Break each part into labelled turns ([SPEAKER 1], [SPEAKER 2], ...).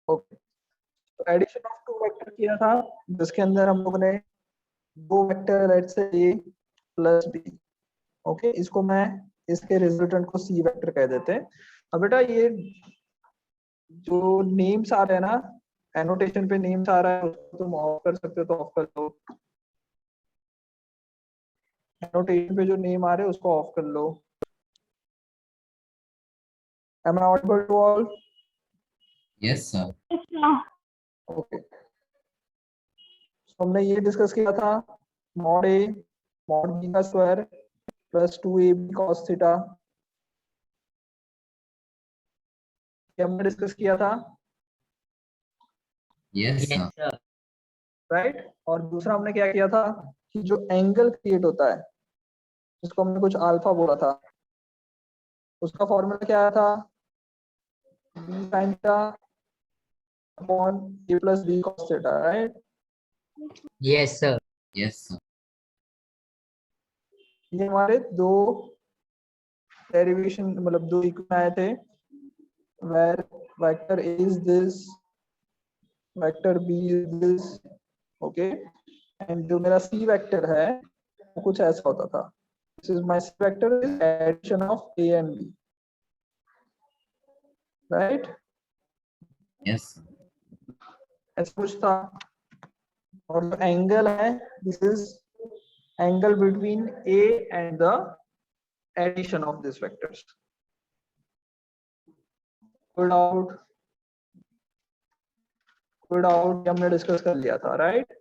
[SPEAKER 1] Okay, तो addition of to vector किया था जिसके अंदर हम लोग ने दो vector let's say A plus B, okay, इसको मैं इसके रिजल्टेंट को सी वेक्टर कह देते हैं। अब बेटा ये जो नेम्स आ रहे हैं ना, एनोटेशन पे नेम्स आ रहा है उसको तुम ऑफ कर सकते हो तो ऑफ कर दो, एनोटेशन पे जो नेम आ रहे हैं उसको ऑफ कर लो। Am I audible to all?
[SPEAKER 2] Yes, sir.
[SPEAKER 1] Okay. हमने ये डिस्कस किया था मॉड ए मॉड बी का square plus 2ab cos theta, ये हमने डिस्कस किया था,
[SPEAKER 2] Yes, sir.
[SPEAKER 1] राइट। और दूसरा हमने क्या किया था कि जो एंगल क्रिएट होता है जिसको हमने कुछ अल्फा बोला था, उसका फॉर्मूला क्या आया था, b sin theta upon a plus b cos theta, right.
[SPEAKER 3] Yes, sir.
[SPEAKER 2] Yes, sir.
[SPEAKER 1] ये हमारे दो डेरिवेशन मतलब दो इक्वेशन आए थे, where vector a is this, vector b is this, okay, and जो मेरा c वेक्टर है वो कुछ ऐसा होता था, this is my c vector is addition of a and b, right?
[SPEAKER 2] Yes, sir.
[SPEAKER 1] ऐसा कुछ था। और जो एंगल है this is angle between a and the addition of these vectors. Good out, good out, हमने डिस्कस कर लिया था, राइट।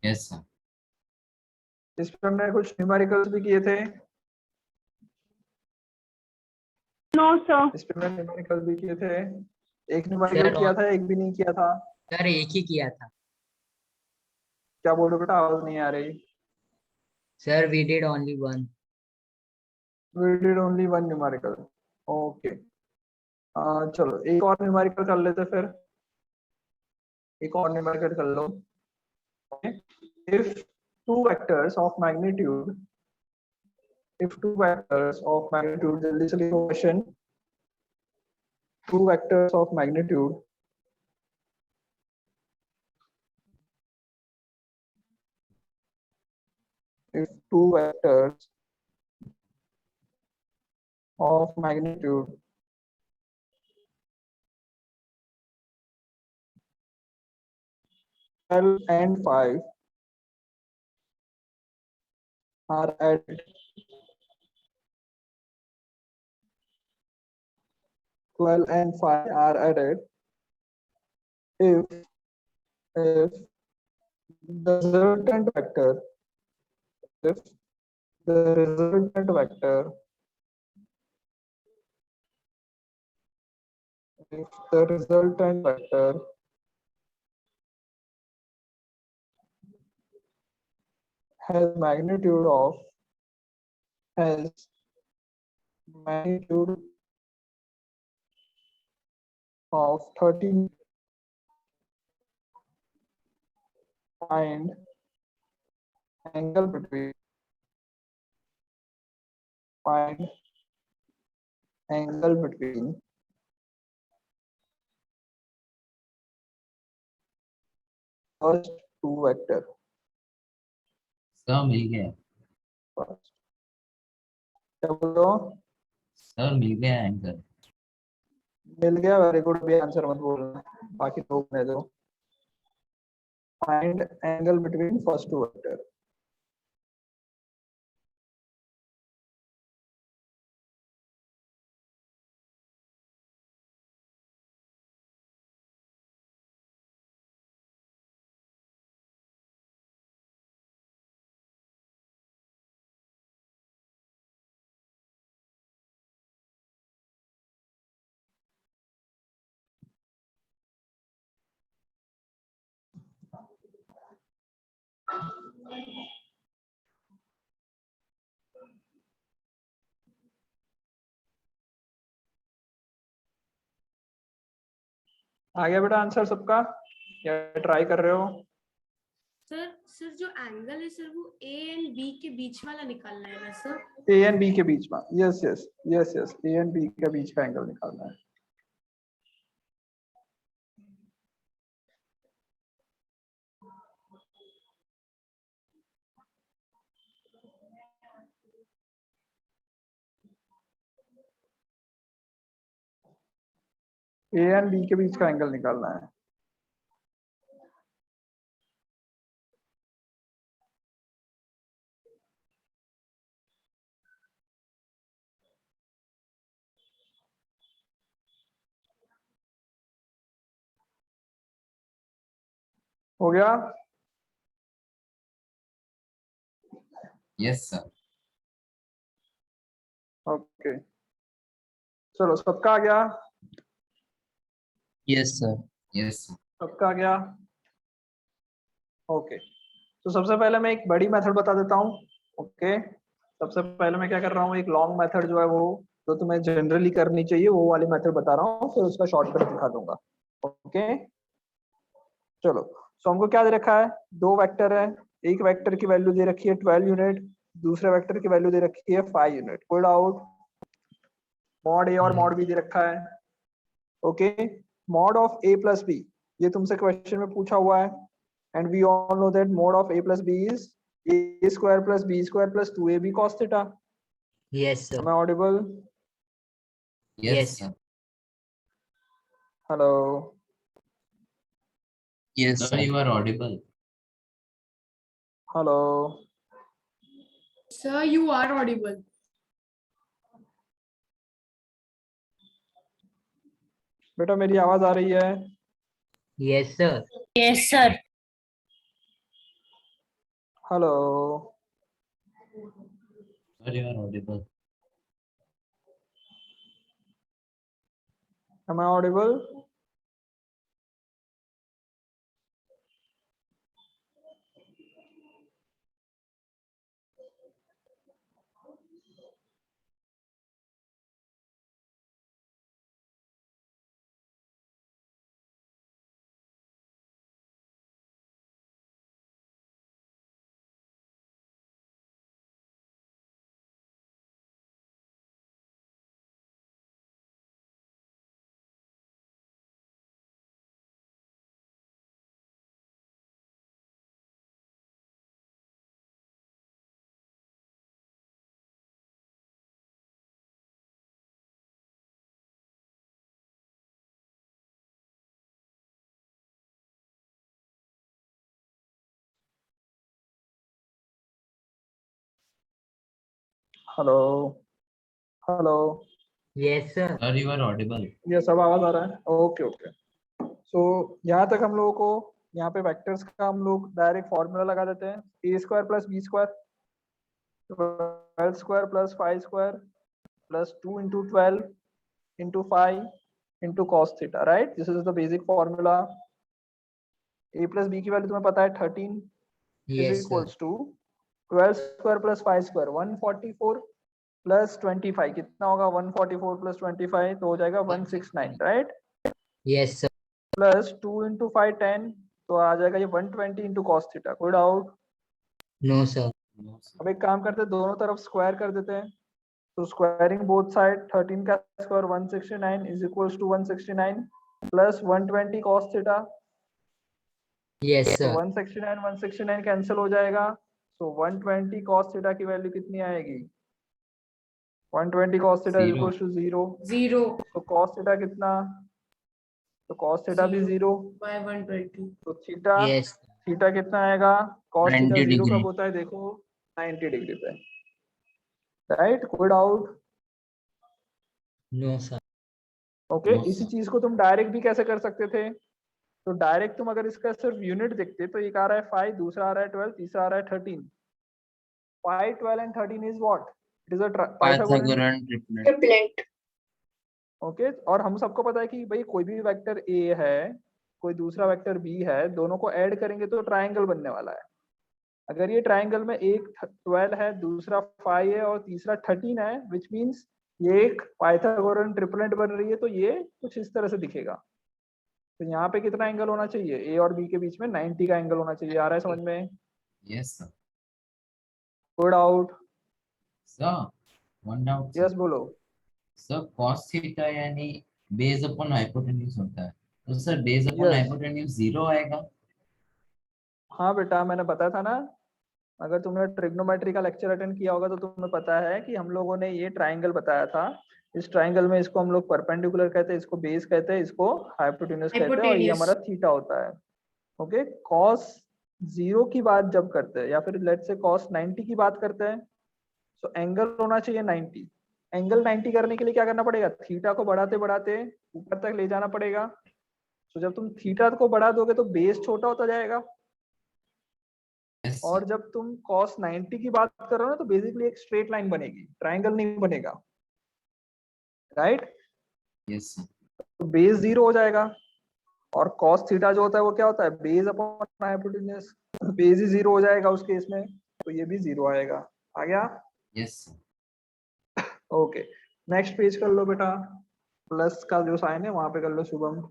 [SPEAKER 2] Yes, sir.
[SPEAKER 1] इस पर हमने कुछ न्यूमेरिकल्स भी किए थे।
[SPEAKER 4] No, sir.
[SPEAKER 1] इस पे मैंने न्यूमेरिकल भी किए थे, एक न्यूमेरिकल
[SPEAKER 3] Sir,
[SPEAKER 1] किया था एक भी नहीं किया था।
[SPEAKER 3] सर एक ही किया था।
[SPEAKER 1] क्या बोल रहे हो बेटा, आवाज नहीं आ रही।
[SPEAKER 3] Sir we did only one.
[SPEAKER 1] We did only one numerical. Okay. चलो एक और न्यूमेरिकल कर लेते फिर, एक और न्यूमेरिकल कर लो। Okay. If two vectors of magnitude, जल्दी से लिखो question, two vectors of magnitude if two vectors of magnitude and 5 are added, 12 and 5 are added if the resultant vector if the resultant vector has magnitude of 13, find angle between first two vector।
[SPEAKER 2] Sir, मिल गया।
[SPEAKER 1] First, क्या बोल रहे हो?
[SPEAKER 2] Sir, मिल गया anchor.
[SPEAKER 1] मिल गया, very good. भी answer मत बोलना, बाकी तो दे दो। Find angle between first two vector. आ गया बेटा आंसर सबका, या ट्राई कर रहे हो?
[SPEAKER 4] सर जो एंगल है सर वो ए एंड बी के बीच वाला निकालना है ना सर?
[SPEAKER 1] ए एंड बी के बीच में, yes yes yes yes, A and B के बीच का एंगल निकालना है। ए एंड बी के बीच का एंगल निकालना है। हो गया?
[SPEAKER 2] Yes sir.
[SPEAKER 1] ओके, चलो सबका आ गया?
[SPEAKER 3] Yes sir.
[SPEAKER 2] Yes sir.
[SPEAKER 1] सबका आ गया? ओके, तो सबसे पहले मैं एक बड़ी मेथड बता देता हूँ। ओके, सबसे पहले मैं क्या कर रहा हूँ, एक लॉन्ग मेथड जो है वो जो तुम्हें जनरली करनी चाहिए वो वाली मेथड बता रहा हूँ, फिर उसका शॉर्टकट दिखा दूंगा। ओके, चलो। सो हमको क्या दे रखा है, दो वेक्टर है, एक वेक्टर की वैल्यू दे रखी है 12 यूनिट, दूसरे वेक्टर की वैल्यू दे रखी है 5 यूनिट। कोई डाउट? मॉड ए और मॉड बी दे रखा है। Okay, mod of A plus B, ये तुमसे क्वेश्चन में पूछा हुआ है, and we all know that mod of A plus B is A square plus B square plus 2ab cos theta.
[SPEAKER 3] Yes sir.
[SPEAKER 1] Am I audible?
[SPEAKER 2] Yes
[SPEAKER 3] Yes.
[SPEAKER 2] Sir.
[SPEAKER 1] Hello?
[SPEAKER 3] Yes
[SPEAKER 2] sir
[SPEAKER 3] sir.
[SPEAKER 2] You are audible.
[SPEAKER 1] Hello?
[SPEAKER 4] Sir, you are audible.
[SPEAKER 1] बेटा मेरी आवाज आ रही है?
[SPEAKER 3] Yes sir.
[SPEAKER 4] Yes, sir.
[SPEAKER 1] Hello?
[SPEAKER 2] Sir you are audible.
[SPEAKER 1] Am I audible? Hello? Hello?
[SPEAKER 3] Yes sir.
[SPEAKER 2] Sir you are audible.
[SPEAKER 1] ये सब आवाज आ रहा है? Okay okay. सो यहाँ तक हम लोगों को, यहाँ पे वेक्टर्स का हम लोग डायरेक्ट फॉर्मूला लगा देते हैं, A square plus B square 12 square plus 5 square plus 2 into 12 into 5 into cos theta, right? This is the basic formula. A plus B की वैल्यू तुम्हें पता है 13 is
[SPEAKER 3] yes sir.
[SPEAKER 1] Equals to 12 square plus 5 square 144 plus 25 कितना होगा, 144 plus 25 तो हो जाएगा 169, right?
[SPEAKER 3] Yes sir.
[SPEAKER 1] Plus 2 into 5 10 तो आ जाएगा ये 120 इंटू कॉस थीटा। कोई doubt?
[SPEAKER 3] No sir.
[SPEAKER 2] No sir.
[SPEAKER 1] अब एक काम करते हैं, दोनों तरफ स्क्वायर कर देते हैं। तो स्क्वायरिंग बोथ साइड, 13 का square 169 is equals to 169 plus 120 cos theta.
[SPEAKER 3] Yes
[SPEAKER 1] तो
[SPEAKER 3] सर।
[SPEAKER 1] 169 169 कैंसिल हो जाएगा, तो 120 cos थीटा की वैल्यू कितनी आएगी? 120 cos theta is
[SPEAKER 2] Zero.
[SPEAKER 1] Equals to 0।
[SPEAKER 4] Zero
[SPEAKER 1] तो cos थीटा कितना? तो cos थीटा भी 0।
[SPEAKER 4] by 120.
[SPEAKER 1] तो थीटा
[SPEAKER 3] यस।
[SPEAKER 1] थीटा कितना आएगा? cos theta
[SPEAKER 3] 90
[SPEAKER 1] 0
[SPEAKER 3] degree.
[SPEAKER 1] कब होता है देखो? 90 डिग्री पे, राइट? कोई doubt?
[SPEAKER 3] No sir.
[SPEAKER 1] Okay,
[SPEAKER 2] No,
[SPEAKER 1] इसी
[SPEAKER 2] sir.
[SPEAKER 1] चीज को तुम डायरेक्ट भी कैसे कर सकते थे? तो डायरेक्ट तुम अगर इसका सिर्फ यूनिट देखते तो एक आ रहा है 5, दूसरा आ रहा है 12, तीसरा आ रहा है 13। 5, 12 and 13 is what? It is a Pythagorean.
[SPEAKER 3] Pythagorean triplet.
[SPEAKER 4] Triplet.
[SPEAKER 1] Okay, और हम सबको पता है कि भाई कोई भी वेक्टर ए है, कोई दूसरा वेक्टर बी है, दोनों को ऐड करेंगे तो ट्राइंगल बनने वाला है। अगर ये ट्राइंगल में एक 12 है, दूसरा 5 है और तीसरा 13 है, विच मीन्स ये एक पाइथागोरन ट्रिपलेट बन रही है, तो ये कुछ इस तरह से दिखेगा। तो यहाँ पे कितना एंगल होना चाहिए? ए और बी के बीच में 90 का एंगल होना चाहिए। आ रहा है समझ में?
[SPEAKER 2] Yes sir.
[SPEAKER 1] Good out?
[SPEAKER 2] Sir, one doubt sir.
[SPEAKER 1] Yes बोलो।
[SPEAKER 2] Sir, cos theta यानी बेस अपॉन हाइपोटेन्यूज होता है, तो sir base upon
[SPEAKER 1] yes,
[SPEAKER 2] hypotenuse 0 आएगा।
[SPEAKER 1] हाँ बेटा मैंने बताया था ना, अगर तुमने ट्रिग्नोमेट्री का लेक्चर अटेंड किया होगा तो तुम्हें पता है कि हम लोगों ने ये ट्राइंगल बताया था। इस ट्राइंगल में इसको हम लोग परपेंडिकुलर कहते हैं, इसको बेस कहते हैं, इसको हाइपोटेन्यूज कहते हैं, और ये
[SPEAKER 4] Hypotenuse.
[SPEAKER 1] हमारा थीटा होता है। ओके, cos 0 की बात जब करते हैं या फिर लेट्स से cos 90 की बात करते हैं, तो एंगल होना चाहिए 90। एंगल 90 करने के लिए क्या करना पड़ेगा, थीटा को बढ़ाते बढ़ाते ऊपर तक ले जाना पड़ेगा। तो जब तुम थीटा को बढ़ा दोगे तो बेस छोटा होता जाएगा,
[SPEAKER 2] yes sir,
[SPEAKER 1] और जब तुम cos 90 की बात कर रहे हो ना, तो बेसिकली एक स्ट्रेट लाइन बनेगी, ट्राइंगल नहीं बनेगा, राइट।
[SPEAKER 2] yes sir,
[SPEAKER 1] तो बेस 0 हो जाएगा, और cos थीटा जो होता है वो क्या होता है, बेस अपॉन हाइपोटेन्यूज। बेस ही 0 हो जाएगा उस केस में, तो ये भी 0 आएगा। आ गया?
[SPEAKER 2] yes sir,
[SPEAKER 1] okay, next page कर लो बेटा, प्लस का जो साइन है वहां पे कर लो शुभम।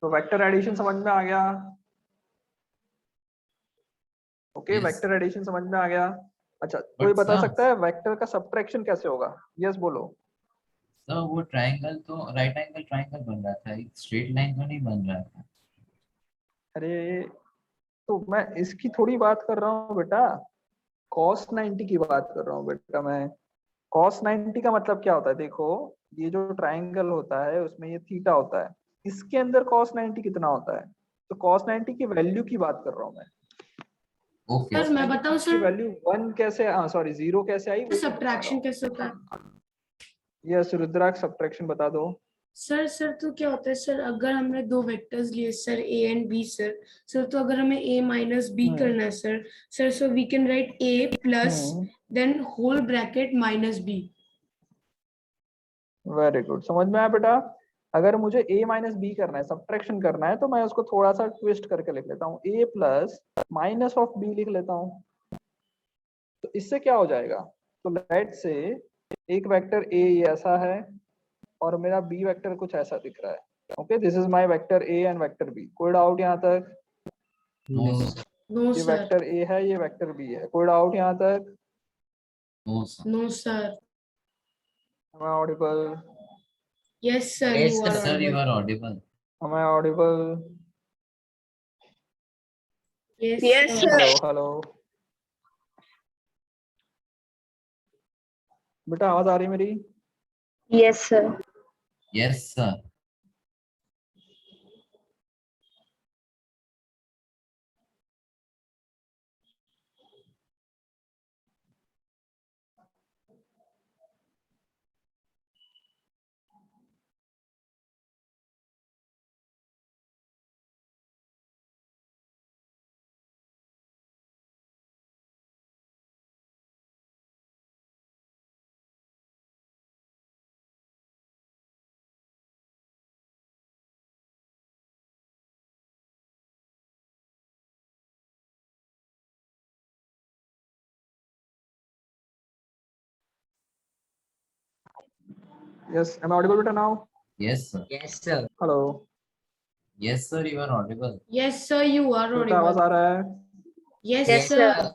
[SPEAKER 1] तो वेक्टर एडिशन समझ में आ गया? Okay,
[SPEAKER 2] Yes.
[SPEAKER 1] वेक्टर एडिशन समझ में आ गया। अच्छा, कोई
[SPEAKER 2] But
[SPEAKER 1] बता
[SPEAKER 2] sir,
[SPEAKER 1] सकता है वेक्टर का सबट्रैक्शन कैसे होगा? यस बोलो।
[SPEAKER 2] सर वो ट्रायंगल तो राइट एंगल ट्रायंगल बन रहा था, एक स्ट्रेट लाइन तो नहीं बन रहा था।
[SPEAKER 1] अरे, तो मैं इसकी थोड़ी बात कर रहा हूँ बेटा, cos 90 की बात कर रहा हूँ बेटा मैं। cos 90 का मतलब क्या होता है, देखो ये जो ट्राइंगल होता है उसमें ये थीटा होता है, इसके अंदर cos 90 कितना होता है, तो cos 90 की वैल्यू की बात कर रहा हूँ मैं।
[SPEAKER 2] ओके
[SPEAKER 4] सर मैं बताऊं
[SPEAKER 1] की
[SPEAKER 4] सर
[SPEAKER 1] वैल्यू 1 कैसे, हाँ सॉरी 0 कैसे आई वो बता रहा
[SPEAKER 4] सब्ट्रैक्शन
[SPEAKER 1] हूँ।
[SPEAKER 4] कैसे होता है?
[SPEAKER 1] यस रुद्राक्ष, सब्ट्रैक्शन बता दो।
[SPEAKER 4] सर तो क्या होता है सर, अगर हमने दो वेक्टर्स लिए sir A and B sir तो अगर हमें a माइनस बी करना है sir so we can write a plus then whole bracket minus B.
[SPEAKER 1] Very good, समझ में आया बेटा। अगर मुझे a माइनस बी करना है, सब्ट्रैक्शन करना है, तो मैं उसको थोड़ा सा ट्विस्ट करके लिख लेता हूँ, a plus minus of b लिख लेता हूँ। तो इससे क्या हो जाएगा, तो लेट से एक वेक्टर a ऐसा है और मेरा b वेक्टर कुछ ऐसा दिख रहा है। Okay, this is my vector a and vector b। कोई डाउट यहाँ तक?
[SPEAKER 2] नो
[SPEAKER 3] No,
[SPEAKER 2] सर,
[SPEAKER 3] sir.
[SPEAKER 4] नो
[SPEAKER 1] ये
[SPEAKER 4] सर,
[SPEAKER 1] वेक्टर a है, ये वेक्टर b है। कोई डाउट यहाँ तक?
[SPEAKER 2] No sir,
[SPEAKER 4] no sir,
[SPEAKER 1] Am I audible?
[SPEAKER 4] Yes sir
[SPEAKER 3] Yes,
[SPEAKER 4] you
[SPEAKER 3] sir.
[SPEAKER 4] Are
[SPEAKER 2] sir you
[SPEAKER 4] audible,
[SPEAKER 2] are audible.
[SPEAKER 1] Am I audible?
[SPEAKER 4] Yes
[SPEAKER 5] Yes,
[SPEAKER 4] sir,
[SPEAKER 5] sir.
[SPEAKER 1] Hello hello बेटा, आवाज आ रही है मेरी?
[SPEAKER 5] Yes, sir.
[SPEAKER 2] Yes sir,
[SPEAKER 1] yes, am I audible बेटा नाउ?
[SPEAKER 2] Yes sir,
[SPEAKER 3] Yes, sir.
[SPEAKER 1] Hello
[SPEAKER 2] yes sir you are audible.
[SPEAKER 4] Yes sir you are
[SPEAKER 1] बेटा, आवाज
[SPEAKER 4] ऑडिबल,
[SPEAKER 1] आ रहा है?
[SPEAKER 4] Yes
[SPEAKER 5] Yes,
[SPEAKER 4] sir,
[SPEAKER 5] sir.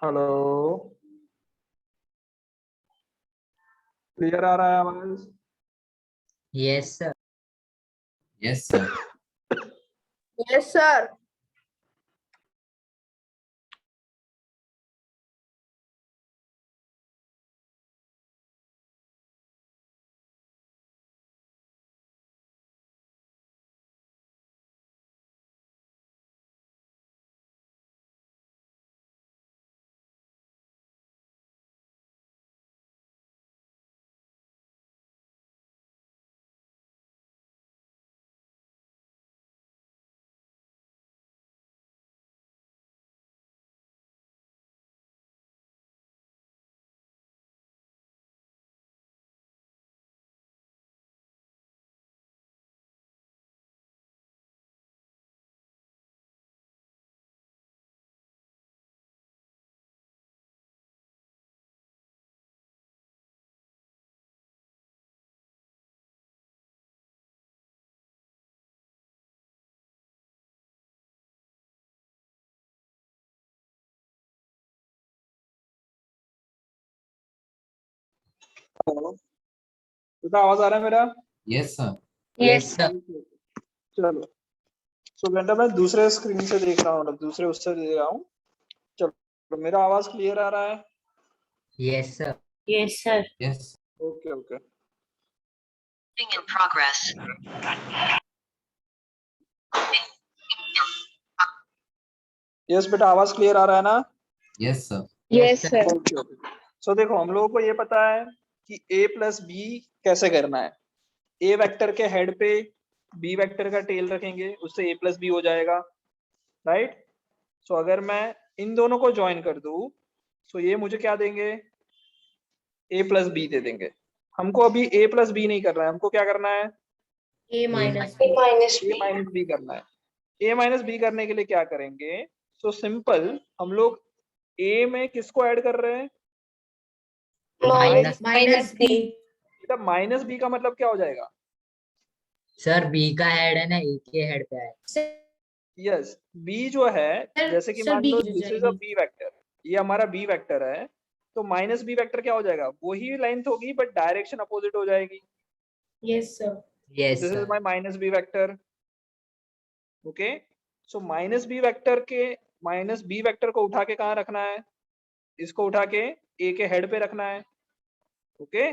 [SPEAKER 1] Hello, clear आ रहा है आवाज?
[SPEAKER 3] Yes, sir.
[SPEAKER 2] Yes sir,
[SPEAKER 5] Yes, sir.
[SPEAKER 1] Hello बेटा, आवाज आ रहा है मेरा?
[SPEAKER 2] Yes sir,
[SPEAKER 5] Yes,
[SPEAKER 3] Yes,
[SPEAKER 5] sir.
[SPEAKER 3] sir.
[SPEAKER 1] चलो, सो बेटा मैं दूसरे स्क्रीन से देख रहा हूँ, मतलब दूसरे उससे देख रहा हूँ। चलो मेरा आवाज क्लियर आ रहा है?
[SPEAKER 3] Yes, sir.
[SPEAKER 5] Yes, sir.
[SPEAKER 2] Yes.
[SPEAKER 1] Okay okay.
[SPEAKER 6] In progress.
[SPEAKER 1] Yes बेटा, आवाज क्लियर आ रहा है ना?
[SPEAKER 2] Yes, sir.
[SPEAKER 5] Yes, sir.
[SPEAKER 1] Okay okay. So देखो हम लोगों को ये पता है कि a प्लस बी कैसे करना है। a वेक्टर के हेड पे b वेक्टर का टेल रखेंगे, उससे a प्लस बी हो जाएगा, राइट? सो अगर मैं इन दोनों को ज्वाइन कर दूं तो ये मुझे क्या देंगे? a प्लस बी दे देंगे। हमको अभी a प्लस बी नहीं करना है, हमको क्या करना है?
[SPEAKER 4] A minus
[SPEAKER 5] A minus
[SPEAKER 1] a
[SPEAKER 5] B.
[SPEAKER 1] Minus B करना है। a माइनस बी करने के लिए क्या करेंगे? सो सिंपल, हम लोग a में किसको ऐड कर रहे हैं?
[SPEAKER 4] minus B.
[SPEAKER 1] बेटा माइनस बी का मतलब क्या हो जाएगा?
[SPEAKER 3] सर बी का हेड है ना, ए के हेड पे है।
[SPEAKER 1] यस, b जो है,
[SPEAKER 4] Sir,
[SPEAKER 1] जैसे कि
[SPEAKER 4] sir,
[SPEAKER 1] मान
[SPEAKER 4] B
[SPEAKER 1] लो
[SPEAKER 4] की
[SPEAKER 1] दिस इज अ
[SPEAKER 4] जाएगी।
[SPEAKER 1] b वेक्टर, ये हमारा b वेक्टर है, तो माइनस b वेक्टर क्या हो जाएगा? वही लेंथ होगी बट डायरेक्शन अपोजिट हो जाएगी।
[SPEAKER 4] Yes, sir.
[SPEAKER 3] Yes,
[SPEAKER 1] this is
[SPEAKER 3] sir.
[SPEAKER 1] My minus b vector. Okay, so minus b vector को उठा के कहाँ रखना है? इसको उठा के a के हेड पे रखना है। ओके,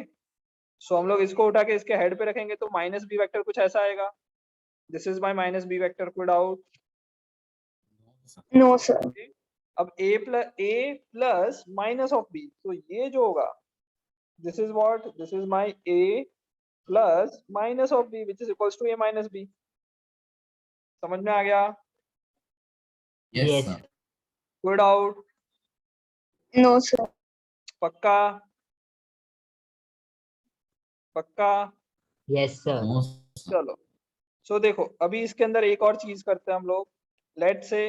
[SPEAKER 1] सो हम लोग इसको उठा के इसके हेड पे रखेंगे तो माइनस b वेक्टर कुछ ऐसा आएगा। This is my minus b vector. Put out.
[SPEAKER 5] No, sir.
[SPEAKER 1] अब a plus minus of b, तो ये जो होगा, this is what, this is my a plus minus of b which is equals to a minus b। समझ में आ गया?
[SPEAKER 2] Yes,
[SPEAKER 3] Yes.
[SPEAKER 2] sir.
[SPEAKER 1] Good out.
[SPEAKER 5] No, sir.
[SPEAKER 1] पक्का? पक्का?
[SPEAKER 3] Yes, sir.
[SPEAKER 2] No, sir.
[SPEAKER 1] चलो, सो देखो अभी इसके अंदर एक और चीज करते हैं हम लोग। Let say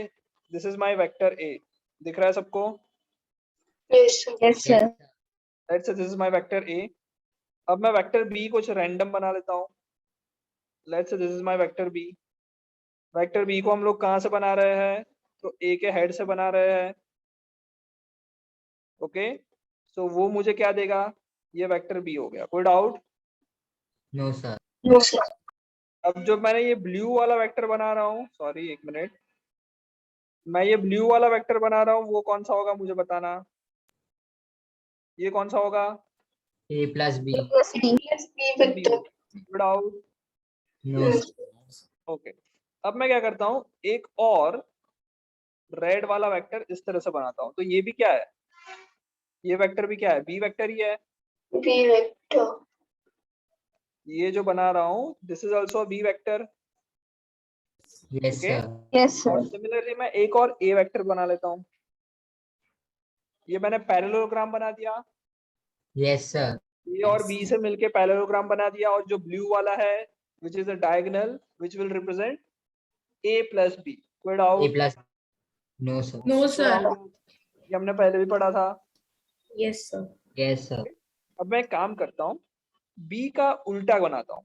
[SPEAKER 1] this is my vector a, दिख रहा है सबको?
[SPEAKER 5] Yes, sir. Yes, sir.
[SPEAKER 1] Let say this is my vector a। अब मैं वेक्टर b कुछ रैंडम बना लेता हूँ। Late say this is my vector b। Vector b को हम लोग कहाँ से बना रहे हैं? तो a के हेड से बना रहे हैं। ओके, सो वो मुझे क्या देगा? ये वेक्टर b हो गया। कोई doubt?
[SPEAKER 3] No, sir.
[SPEAKER 5] No, sir.
[SPEAKER 1] अब जो मैंने ये ब्लू वाला वेक्टर बना रहा हूँ, सॉरी एक मिनट, मैं ये ब्लू वाला वेक्टर बना रहा हूँ, वो कौन सा होगा मुझे बताना। ये कौन सा होगा?
[SPEAKER 3] A plus B.
[SPEAKER 5] Plus B. Plus B vector.
[SPEAKER 1] Good out.
[SPEAKER 3] No, sir.
[SPEAKER 1] Okay, अब मैं क्या करता हूँ, एक और रेड वाला वेक्टर इस तरह से बनाता हूँ। तो ये भी क्या है? ये वेक्टर भी क्या है? बी वेक्टर ही है।
[SPEAKER 5] B vector.
[SPEAKER 1] ये जो बना रहा हूँ this is also be vector.
[SPEAKER 3] Yes,
[SPEAKER 1] Okay.
[SPEAKER 3] sir.
[SPEAKER 5] Yes, sir.
[SPEAKER 1] और सिमिलरली मैं एक और ए वेक्टर बना लेता हूँ। ये मैंने पैरेललोग्राम बना दिया।
[SPEAKER 3] Yes, sir.
[SPEAKER 1] ए और बी से मिलके पैरेललोग्राम बना दिया, और जो ब्लू वाला है which is a diagonal which will represent A plus B. कोई
[SPEAKER 3] A
[SPEAKER 1] doubt?
[SPEAKER 3] plus. No, sir.
[SPEAKER 4] No, sir.
[SPEAKER 1] ये हमने पहले भी पढ़ा था।
[SPEAKER 4] Yes, sir.
[SPEAKER 3] Yes, sir.
[SPEAKER 1] अब मैं एक काम करता हूँ, बी का उल्टा बनाता हूँ,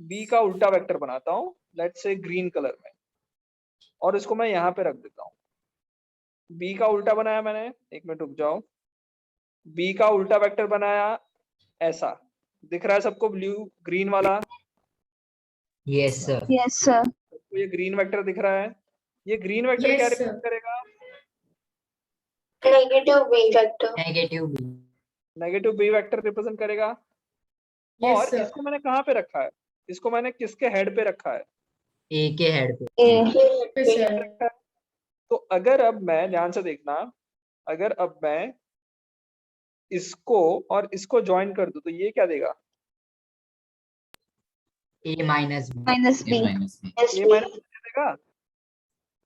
[SPEAKER 1] बी का उल्टा वेक्टर बनाता हूँ, लेट्स से ग्रीन कलर में, और इसको मैं यहाँ पे रख देता हूँ। बी का उल्टा बनाया मैंने, एक मिनट रुक जाओ, बी का उल्टा वेक्टर बनाया, ऐसा दिख रहा है सबको? ब्लू ग्रीन वाला,
[SPEAKER 3] Yes, sir.
[SPEAKER 5] Yes, sir.
[SPEAKER 1] तो ये ग्रीन वेक्टर दिख रहा है। ये ग्रीन वेक्टर
[SPEAKER 4] Yes,
[SPEAKER 1] क्या
[SPEAKER 4] sir.
[SPEAKER 1] रिप्रेजेंट करेगा?
[SPEAKER 5] Negative B vector.
[SPEAKER 3] Negative B.
[SPEAKER 1] Negative B vector represent करेगा।
[SPEAKER 4] Yes,
[SPEAKER 1] और
[SPEAKER 4] sir.
[SPEAKER 1] इसको मैंने कहाँ पे रखा है? इसको मैंने किसके हेड पे रखा है?
[SPEAKER 3] A के हेड पे.
[SPEAKER 5] A.
[SPEAKER 4] Yes,
[SPEAKER 1] पे
[SPEAKER 4] sir.
[SPEAKER 1] रखा है। तो अगर अब मैं, ध्यान से देखना, अगर अब मैं इसको और इसको ज्वाइन कर दूं तो ये क्या देगा?
[SPEAKER 3] A minus B.
[SPEAKER 5] Minus
[SPEAKER 2] A
[SPEAKER 5] B.
[SPEAKER 2] minus B.
[SPEAKER 5] Yes,
[SPEAKER 1] A
[SPEAKER 5] B.
[SPEAKER 1] Minus देगा?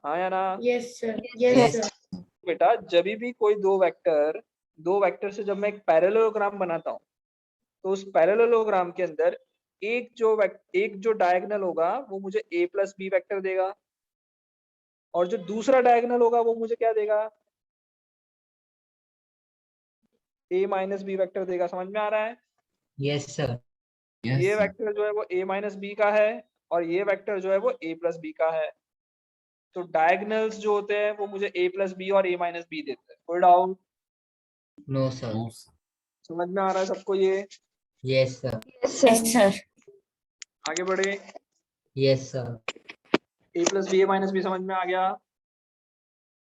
[SPEAKER 1] हाँ या ना?
[SPEAKER 4] Yes, sir.
[SPEAKER 3] Yes,
[SPEAKER 4] Yes, sir.
[SPEAKER 1] बेटा जब भी कोई दो वेक्टर से जब मैं एक पैरेललोग्राम बनाता हूँ तो उस पैरेललोग्राम के अंदर एक जो डायगोनल होगा वो मुझे a प्लस बी वेक्टर देगा, और जो दूसरा डायगोनल होगा वो मुझे क्या देगा? a माइनस बी वेक्टर देगा। समझ में आ रहा है?
[SPEAKER 3] Yes, sir.
[SPEAKER 2] Yes,
[SPEAKER 1] ये
[SPEAKER 2] sir.
[SPEAKER 1] वेक्टर जो है वो a माइनस बी का है, और ये वेक्टर जो है वो a प्लस बी का है। तो डायगोनल्स जो होते हैं वो मुझे a प्लस बी और a माइनस बी देते हैं। कोई doubt?
[SPEAKER 3] No, sir.
[SPEAKER 2] No, sir.
[SPEAKER 1] समझ में आ रहा है सबको ये?
[SPEAKER 3] Yes, sir.
[SPEAKER 5] Yes, sir.
[SPEAKER 1] आगे बढ़े।
[SPEAKER 3] Yes, sir.
[SPEAKER 1] ए प्लस बी ए माइनस बी समझ में आ गया?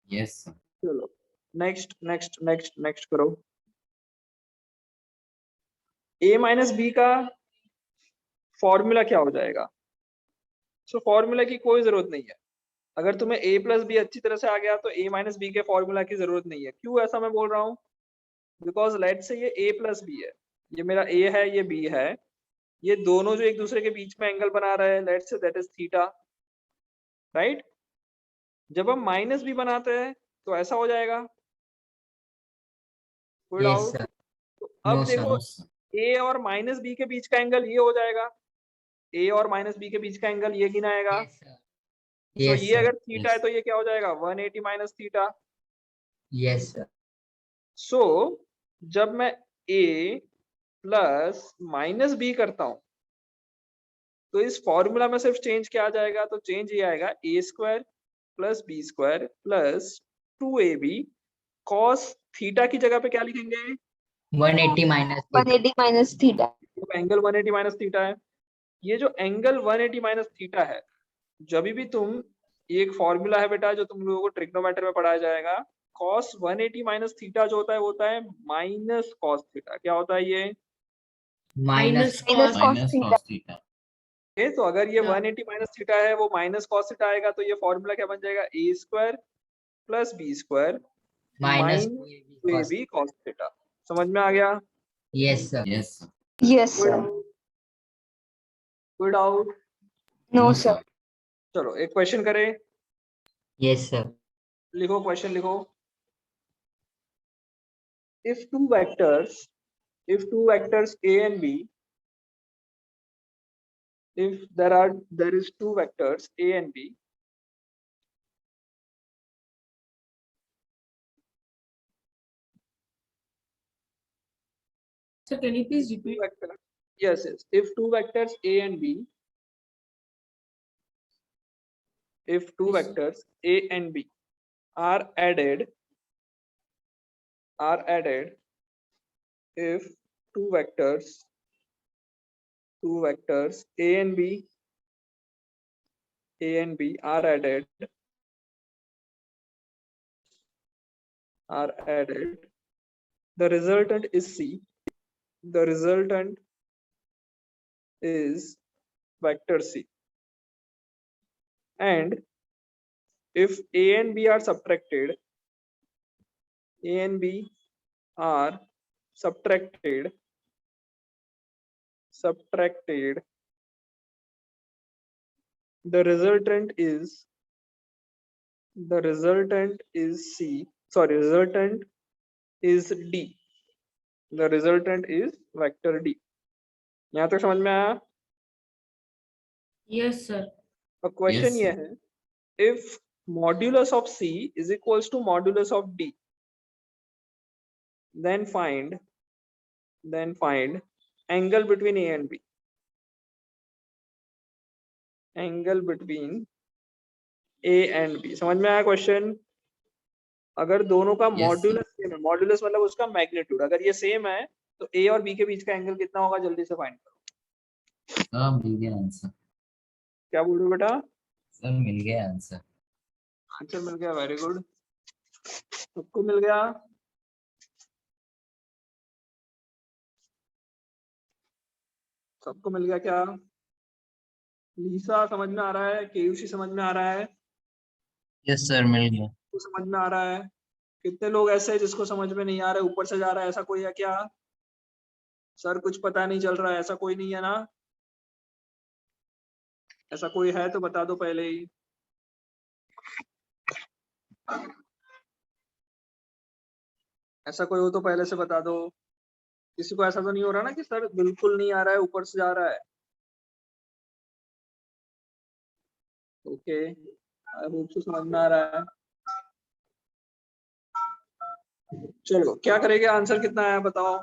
[SPEAKER 2] Yes sir.
[SPEAKER 1] चलो नेक्स्ट नेक्स्ट नेक्स्ट नेक्स्ट करो। ए माइनस बी का फॉर्मूला क्या हो जाएगा? सो फॉर्मूला की कोई जरूरत नहीं है। अगर तुम्हें a प्लस बी अच्छी तरह से आ गया तो a माइनस बी के फॉर्मूला की जरूरत नहीं है। क्यों ऐसा मैं बोल रहा हूँ? बिकॉज लेट से ये a प्लस बी है, ये मेरा a है, ये b है, ये दोनों जो एक दूसरे के बीच में एंगल बना रहे हैं, late say that is theta, right? जब हम माइनस बी बनाते हैं तो ऐसा हो जाएगा। कोई
[SPEAKER 3] यस
[SPEAKER 1] डाउट?
[SPEAKER 3] सर।
[SPEAKER 1] तो अब
[SPEAKER 3] नो सर।
[SPEAKER 1] देखो a और माइनस बी के बीच का एंगल ये हो जाएगा, a और माइनस बी के बीच का एंगल ये गिना आएगा।
[SPEAKER 3] Yes sir.
[SPEAKER 1] तो
[SPEAKER 3] यस
[SPEAKER 1] ये
[SPEAKER 3] सर।
[SPEAKER 1] अगर थीटा है तो ये क्या हो जाएगा? 180 minus theta.
[SPEAKER 3] Yes sir.
[SPEAKER 1] So जब मैं a प्लस माइनस बी करता हूं तो इस फॉर्मूला में सिर्फ चेंज क्या आ जाएगा? तो चेंज ये आएगा a square plus B square plus 2ab cos theta की जगह पे क्या लिखेंगे?
[SPEAKER 3] 180 माइनस
[SPEAKER 5] 180 माइनस थीटा।
[SPEAKER 1] तो एंगल 180 माइनस थीटा है। ये जो एंगल 180 माइनस थीटा है, जब भी तुम, ये एक फॉर्मूला है बेटा जो तुम लोगों को ट्रिग्नोमेट्री में पढ़ाया जाएगा। cos 180 माइनस थीटा जो होता है वो होता है माइनस cos थीटा। क्या होता है ये?
[SPEAKER 3] Minus
[SPEAKER 5] minus
[SPEAKER 2] minus
[SPEAKER 5] cos
[SPEAKER 2] cos theta.
[SPEAKER 1] Okay, तो अगर ये
[SPEAKER 4] हाँ।
[SPEAKER 1] 180 माइनस थीटा है वो माइनस cos थीटा आएगा, तो ये फॉर्मूला क्या बन जाएगा? a square plus B square
[SPEAKER 3] minus
[SPEAKER 1] minus B cos theta. समझ में आ गया?
[SPEAKER 3] Yes sir.
[SPEAKER 2] Yes sir.
[SPEAKER 5] Yes
[SPEAKER 1] कोई
[SPEAKER 5] सर।
[SPEAKER 1] डाउट? कोई डाउट?
[SPEAKER 5] No sir.
[SPEAKER 1] चलो एक क्वेश्चन करें।
[SPEAKER 3] Yes sir.
[SPEAKER 1] लिखो क्वेश्चन लिखो। if two vectors a and b, if there is two vectors a and b,
[SPEAKER 4] Sir, can you please
[SPEAKER 1] two
[SPEAKER 4] repeat?
[SPEAKER 1] vectors, yes, if two vectors a and b, if two
[SPEAKER 4] Yes, sir.
[SPEAKER 1] vectors a and b are added, if two vectors a and b are added, the resultant is c. The resultant is vector c. And if a and b are subtracted, the resultant is c. Sorry, resultant is d. The resultant is vector d. यहाँ तक समझ में आया?
[SPEAKER 4] Yes, sir.
[SPEAKER 1] अब question
[SPEAKER 2] Yes,
[SPEAKER 1] ये
[SPEAKER 2] sir.
[SPEAKER 1] है, if modulus of c is equals to modulus of d, then find angle between a and b. Angle between a and b. समझ में आया क्वेश्चन? अगर दोनों का
[SPEAKER 2] Yes,
[SPEAKER 1] मॉड्यूलस सेम है, मॉड्यूलस मतलब उसका मैग्नीट्यूड, अगर ये सेम है तो a और b के बीच का एंगल कितना होगा? जल्दी से फाइंड करो।
[SPEAKER 2] सर मिल गया आंसर।
[SPEAKER 1] क्या बोल रहे हो बेटा?
[SPEAKER 2] सर मिल गया आंसर।
[SPEAKER 1] आंसर मिल गया, वेरी गुड। सबको मिल गया? सबको मिल गया क्या? लीसा समझ में आ रहा है? केयूसी समझ में आ रहा है?
[SPEAKER 2] यस सर मिल गया।
[SPEAKER 1] तो समझ में आ रहा है? कितने लोग ऐसे हैं जिसको समझ में नहीं आ रहा है, ऊपर से जा रहा है? ऐसा कोई है क्या? सर कुछ पता नहीं चल रहा है, ऐसा कोई नहीं है ना? ऐसा कोई है तो बता दो पहले ही। ऐसा कोई हो तो पहले से बता दो। किसी को ऐसा तो नहीं हो रहा ना कि सर बिल्कुल नहीं आ रहा है, ऊपर से जा रहा है? ओके, आई होप सो समझ में आ रहा है। चलो क्या करेंगे? आंसर कितना आया बताओ?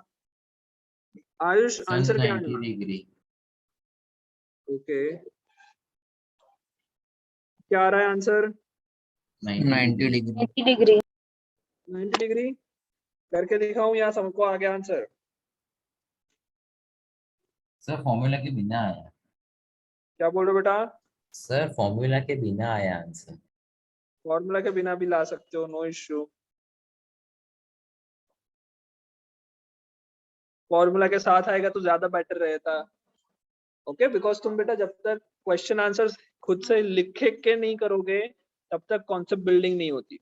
[SPEAKER 1] आयुष आंसर क्या
[SPEAKER 2] 90
[SPEAKER 1] आया?
[SPEAKER 2] डिग्री।
[SPEAKER 1] ओके, क्या आ रहा है आंसर?
[SPEAKER 2] 90 डिग्री।
[SPEAKER 5] 90 डिग्री।
[SPEAKER 1] 90 डिग्री करके दिखाऊं या सबको आ गया आंसर?
[SPEAKER 2] सर फॉर्मूला के बिना आया।
[SPEAKER 1] क्या बोल रहे हो बेटा?
[SPEAKER 2] सर फॉर्मूला के बिना आया आंसर।
[SPEAKER 1] फॉर्मूला के बिना भी ला सकते हो, नो इश्यू। फॉर्मूला के साथ आएगा तो ज्यादा बेटर रहता। ओके, बिकॉज तुम बेटा जब तक क्वेश्चन आंसर खुद से लिख के नहीं करोगे तब तक कॉन्सेप्ट बिल्डिंग नहीं होती।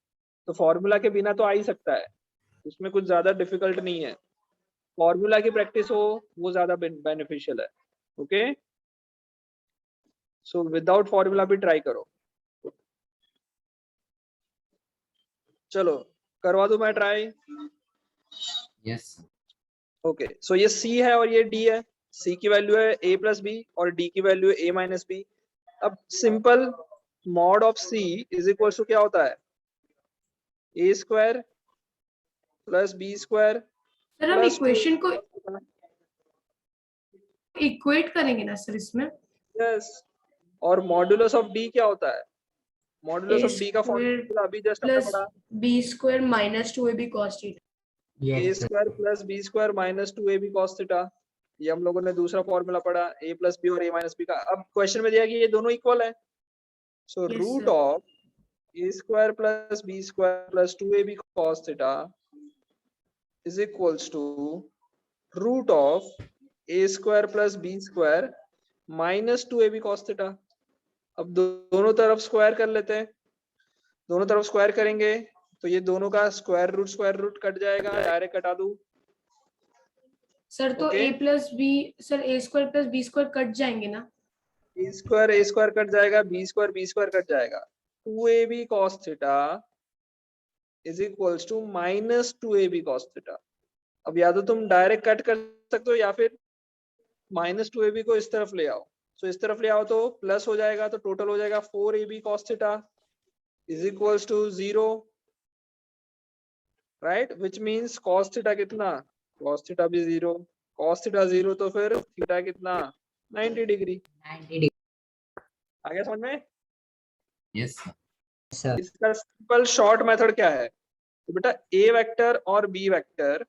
[SPEAKER 1] तो फॉर्मूला के बिना तो आ ही सकता है, उसमें कुछ ज्यादा डिफिकल्ट नहीं है। फॉर्मूला की प्रैक्टिस हो वो ज्यादा बेनिफिशियल है। ओके, सो विदाउट फॉर्मूला भी ट्राई करो। चलो करवा दूं मैं ट्राई।
[SPEAKER 2] यस
[SPEAKER 1] ओके, सो ये C है और ये D है। C की वैल्यू है a प्लस बी और D की वैल्यू है a माइनस बी। अब simple mod of C is equal to क्या होता है, a square plus B square
[SPEAKER 4] sir हम इक्वेशन को इक्वेट करेंगे ना सर इसमें?
[SPEAKER 1] यस। और मॉड्यूलस ऑफ D क्या होता है, मॉड्यूलस ऑफ D का फॉर्मूला अभी जस्ट हमने
[SPEAKER 4] प्लस
[SPEAKER 1] पढ़ा,
[SPEAKER 4] B square minus 2ab cos theta.
[SPEAKER 1] a
[SPEAKER 3] yes
[SPEAKER 1] square plus B square minus 2ab cos theta. ये हम लोगों ने दूसरा फॉर्मूला पढ़ा, a प्लस बी और a माइनस बी का। अब क्वेश्चन में दिया कि ये दोनों इक्वल है, so
[SPEAKER 4] Yes,
[SPEAKER 1] root
[SPEAKER 4] sir.
[SPEAKER 1] Of a square plus B square plus 2ab cos theta is equals to root of a square plus b square minus 2ab cos theta। अब दोनों तरफ स्क्वायर कर लेते हैं, दोनों तरफ स्क्वायर करेंगे तो ये दोनों का स्क्वायर रूट कट जाएगा, डायरेक्ट कटा दूं।
[SPEAKER 4] सर तो
[SPEAKER 1] Okay.
[SPEAKER 4] a plus B, sir a square plus B square cut जाएंगे ना?
[SPEAKER 1] a स्क्वायर कट जाएगा, b स्क्वायर कट जाएगा। 2ab cos theta is equals to minus 2ab cos theta। अब या तो तुम डायरेक्ट कट कर सकते हो या फिर माइनस 2ab को इस तरफ ले आओ। सो इस तरफ ले आओ तो प्लस हो जाएगा, तो टोटल हो जाएगा 4ab cos theta is equals to 0, right, which means cos theta कितना, cos थीटा भी 0, cos थीटा 0 तो फिर थीटा कितना 90 डिग्री।
[SPEAKER 3] 90
[SPEAKER 1] आ गया समझ में?
[SPEAKER 2] Yes
[SPEAKER 3] sir.
[SPEAKER 1] इसका सिंपल शॉर्ट मेथड क्या है, तो बेटा a वेक्टर और b वेक्टर,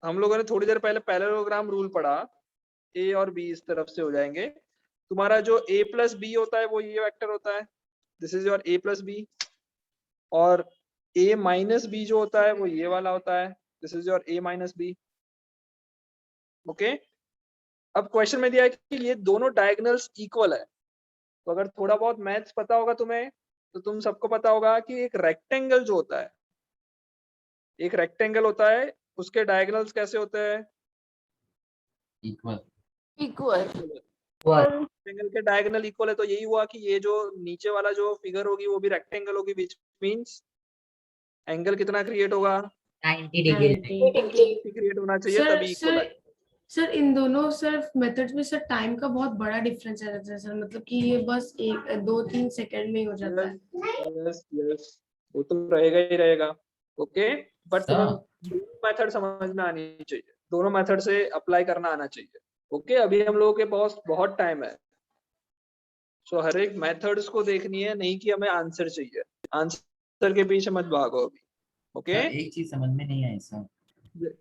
[SPEAKER 1] हम लोगों ने थोड़ी देर पहले पैरेललोग्राम रूल पढ़ा, a और b इस तरफ से हो जाएंगे। तुम्हारा जो a प्लस बी होता है वो ये वेक्टर होता है, this is your a plus B, और a माइनस बी जो होता है वो ये वाला होता है, this is your a minus B. Okay, अब क्वेश्चन में दिया है कि ये दोनों डायगोनल्स इक्वल है। तो अगर थोड़ा बहुत मैथ्स पता होगा तुम्हें तो तुम सबको पता होगा कि एक रेक्टेंगल जो होता है, एक रेक्टेंगल होता है, उसके डायगोनल्स कैसे होते हैं,
[SPEAKER 2] इक्वल।
[SPEAKER 1] रेक्टेंगल के डायगोनल इक्वल है। तो यही हुआ कि ये जो नीचे वाला जो फिगर होगी वो भी रेक्टेंगल होगी, विच मींस एंगल कितना क्रिएट होगा,
[SPEAKER 3] 90 डिग्री।
[SPEAKER 4] 90
[SPEAKER 1] क्रिएट होना चाहिए
[SPEAKER 4] सर
[SPEAKER 1] तभी इक्वल है।
[SPEAKER 4] सर इन दोनों सर मेथड्स में सर टाइम का बहुत बड़ा डिफरेंस है सर, मतलब कि ये बस 1-2-3 सेकंड में ही हो जाता है।
[SPEAKER 1] यस यस, वो तो रहेगा ही रहेगा। ओके, बट तुम्हें
[SPEAKER 2] सर
[SPEAKER 1] दोनों मेथड समझ में आनी चाहिए, दोनों मेथड से अप्लाई करना आना चाहिए। ओके, अभी हम लोगों के पास बहुत टाइम है, सो हर एक मेथड्स को देखनी है, नहीं कि हमें आंसर चाहिए, आंसर के पीछे मत भागो अभी। ओके,
[SPEAKER 2] एक चीज समझ में नहीं आई सर।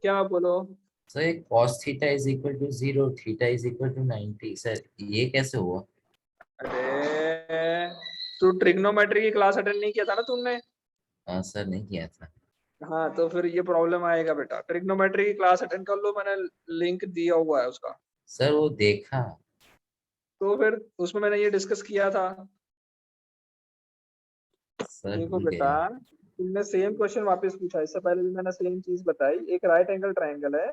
[SPEAKER 1] क्या बोलो,
[SPEAKER 2] सर एक cos theta is equal to 0, theta is equal to 90, sir ये कैसे हुआ?
[SPEAKER 1] अरे तू ट्रिग्नोमेट्री की क्लास अटेंड नहीं किया था ना तुमने?
[SPEAKER 2] हाँ सर नहीं किया था।
[SPEAKER 1] हाँ, तो फिर ये प्रॉब्लम आएगा बेटा, ट्रिग्नोमेट्री की क्लास अटेंड कर लो, मैंने लिंक दिया हुआ है उसका।
[SPEAKER 2] सर वो देखा।
[SPEAKER 1] तो फिर उसमें मैंने ये डिस्कस किया था।
[SPEAKER 2] सर
[SPEAKER 1] देखो
[SPEAKER 2] भूल
[SPEAKER 1] बेटा,
[SPEAKER 2] गया।
[SPEAKER 1] तुमने सेम क्वेश्चन वापस पूछा, इससे पहले भी मैंने सेम चीज बताई। एक राइट एंगल ट्रायंगल है,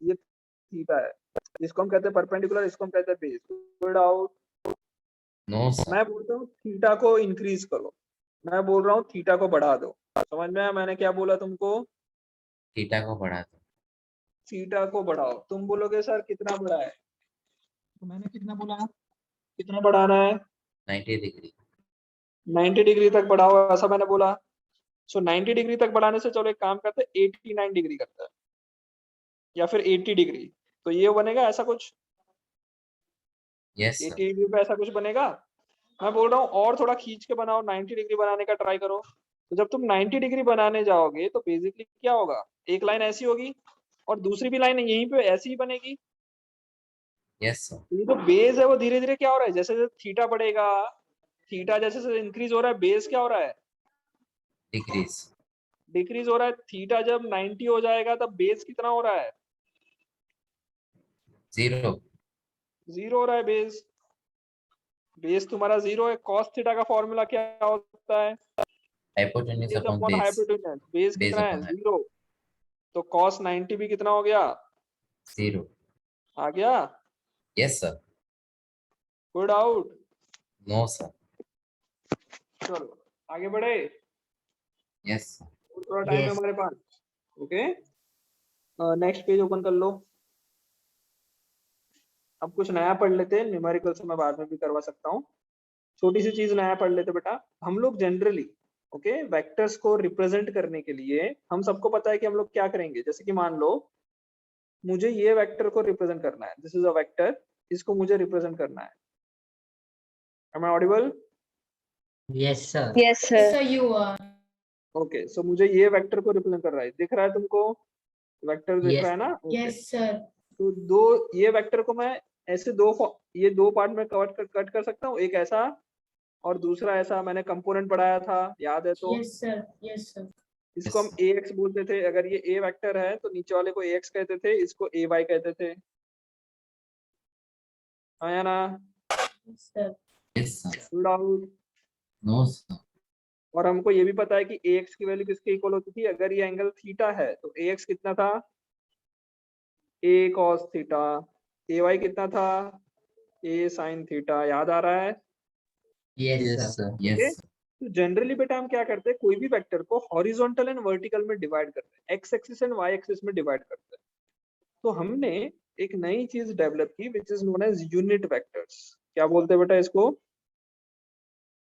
[SPEAKER 1] ये थीटा है, इसको हम कहते हैं परपेंडिकुलर, इसको हम कहते हैं base. Figure out,
[SPEAKER 2] no sir.
[SPEAKER 1] मैं बोलता हूँ थीटा को इंक्रीज करो, मैं बोल रहा हूँ थीटा को बढ़ा दो। समझ में आया मैंने क्या बोला तुमको?
[SPEAKER 2] थीटा को बढ़ा दो।
[SPEAKER 1] थीटा को बढ़ाओ। तुम बोलोगे सर कितना बड़ा है, तो मैंने कितना बोला, कितना बढ़ाना है,
[SPEAKER 2] 90 डिग्री।
[SPEAKER 1] 90 डिग्री तक बढ़ाओ, ऐसा मैंने बोला। सो 90 डिग्री तक बढ़ाने से चलो एक काम करते हैं, 89 डिग्री करते हैं या फिर 80 डिग्री, तो ये बनेगा ऐसा कुछ,
[SPEAKER 2] यस
[SPEAKER 1] 80
[SPEAKER 2] सर।
[SPEAKER 1] डिग्री पे ऐसा कुछ बनेगा। मैं बोल रहा हूँ और थोड़ा खींच के बनाओ, 90 डिग्री बनाने का ट्राई करो। तो जब तुम 90 डिग्री बनाने जाओगे तो बेसिकली क्या होगा, एक लाइन ऐसी होगी और दूसरी भी लाइन यहीं पे ऐसी ही बनेगी।
[SPEAKER 2] यस सर,
[SPEAKER 1] ये जो बेस है वो धीरे धीरे क्या हो रहा है, जैसे जैसे थीटा बढ़ेगा, थीटा जैसे जैसे इंक्रीज हो रहा है, बेस क्या हो रहा है,
[SPEAKER 2] डिक्रीज,
[SPEAKER 1] डिक्रीज हो रहा है। थीटा जब 90 हो जाएगा तब बेस कितना हो रहा है,
[SPEAKER 2] 0,
[SPEAKER 1] 0 हो रहा है बेस। बेस तुम्हारा 0 है। कॉस थीटा का फॉर्मूला क्या होता है,
[SPEAKER 2] hypotenuse
[SPEAKER 1] base
[SPEAKER 2] upon
[SPEAKER 1] upon
[SPEAKER 2] base,
[SPEAKER 1] hypotenuse. Base
[SPEAKER 2] base
[SPEAKER 1] कितना है,
[SPEAKER 2] अपॉन
[SPEAKER 1] 0। तो कॉस 90 भी कितना हो गया,
[SPEAKER 2] 0।
[SPEAKER 1] आ गया।
[SPEAKER 2] Yes sir,
[SPEAKER 1] good out.
[SPEAKER 2] No sir,
[SPEAKER 1] चलो आगे बढ़े,
[SPEAKER 2] यस सर,
[SPEAKER 1] और थोड़ा टाइम है
[SPEAKER 3] Yes.
[SPEAKER 1] हमारे पास। ओके, नेक्स्ट पेज ओपन कर लो। अब कुछ नया पढ़ लेते हैं, न्यूमेरिकल से मैं बाद में भी करवा सकता हूँ। छोटी सी चीज नया पढ़ लेते बेटा। हम लोग जनरली ओके वेक्टर्स को रिप्रेजेंट करने के लिए हम सबको पता है कि हम लोग क्या करेंगे। जैसे कि मान लो मुझे ये वेक्टर को रिप्रेजेंट करना है, दिस इज अ वेक्टर, इसको मुझे रिप्रेजेंट करना है। Am I audible?
[SPEAKER 3] Yes, sir.
[SPEAKER 5] Yes, sir.
[SPEAKER 4] Yes, sir, you are.
[SPEAKER 1] Okay, so मुझे ये वेक्टर को रिप्रेजेंट कर रहा है, दिख रहा है तुमको, वेक्टर दिख
[SPEAKER 3] Yes.
[SPEAKER 1] रहा है ना? Okay.
[SPEAKER 4] Yes, sir.
[SPEAKER 1] तो दो, ये वेक्टर को मैं ऐसे ये दो पार्ट में कट कर सकता हूँ, एक ऐसा और दूसरा ऐसा। मैंने कंपोनेंट पढ़ाया था, याद है तो?
[SPEAKER 4] Yes, sir. Yes, sir.
[SPEAKER 1] इसको हम ax बोलते थे। अगर ये a वेक्टर है तो नीचे वाले को ax कहते थे, इसको ay कहते थे। हाँ या ना?
[SPEAKER 4] Yes, sir.
[SPEAKER 2] Yes sir,
[SPEAKER 1] Ruled out।
[SPEAKER 2] No sir,
[SPEAKER 1] और हमको ये भी पता है कि ax की वैल्यू किसके इक्वल होती थी, अगर ये एंगल थीटा है तो ax कितना था, a cos थीटा। ay कितना था, a sin थीटा। याद आ रहा है?
[SPEAKER 3] Yes,
[SPEAKER 2] yes
[SPEAKER 3] sir.
[SPEAKER 2] Sir,
[SPEAKER 1] okay,
[SPEAKER 2] yes sir,
[SPEAKER 1] तो जनरली बेटा हम क्या करते हैं, कोई भी वेक्टर को हॉरिजॉन्टल एंड वर्टिकल में डिवाइड करते हैं, X axis and Y axis में डिवाइड करते हैं। तो हमने एक नई चीज डेवलप की which is known as unit vectors. क्या बोलते हैं बेटा इसको?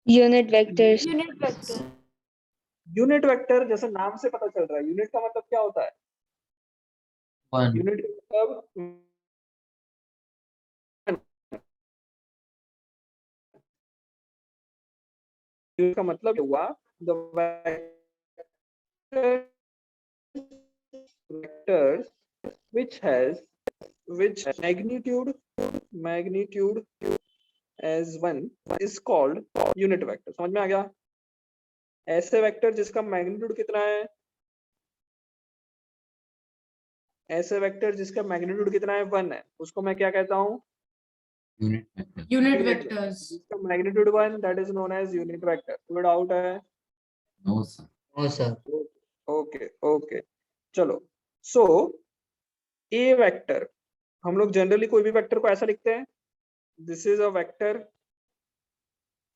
[SPEAKER 5] Unit vectors.
[SPEAKER 4] Unit vector.
[SPEAKER 1] Unit vector, जैसे नाम से पता चल रहा है, यूनिट का मतलब क्या होता है,
[SPEAKER 2] 1,
[SPEAKER 1] यूनिट का मतलब यूनिट का मतलब हुआ the vectors which has magnitude as 1 is called unit vector। समझ में आ गया? ऐसे वेक्टर जिसका मैग्नीट्यूड कितना है, ऐसे वेक्टर जिसका मैग्नीट्यूड कितना है, 1 है, उसको मैं क्या कहता हूँ,
[SPEAKER 2] यूनिट वेक्टर,
[SPEAKER 4] Unit vectors.
[SPEAKER 1] जिसका magnitude 1 that is known as unit vector. कोई डाउट है?
[SPEAKER 2] No sir,
[SPEAKER 3] No, sir.
[SPEAKER 1] Okay okay, चलो। सो ए वेक्टर, हम लोग जनरली कोई भी वेक्टर को ऐसा लिखते हैं, दिस इज अ वेक्टर।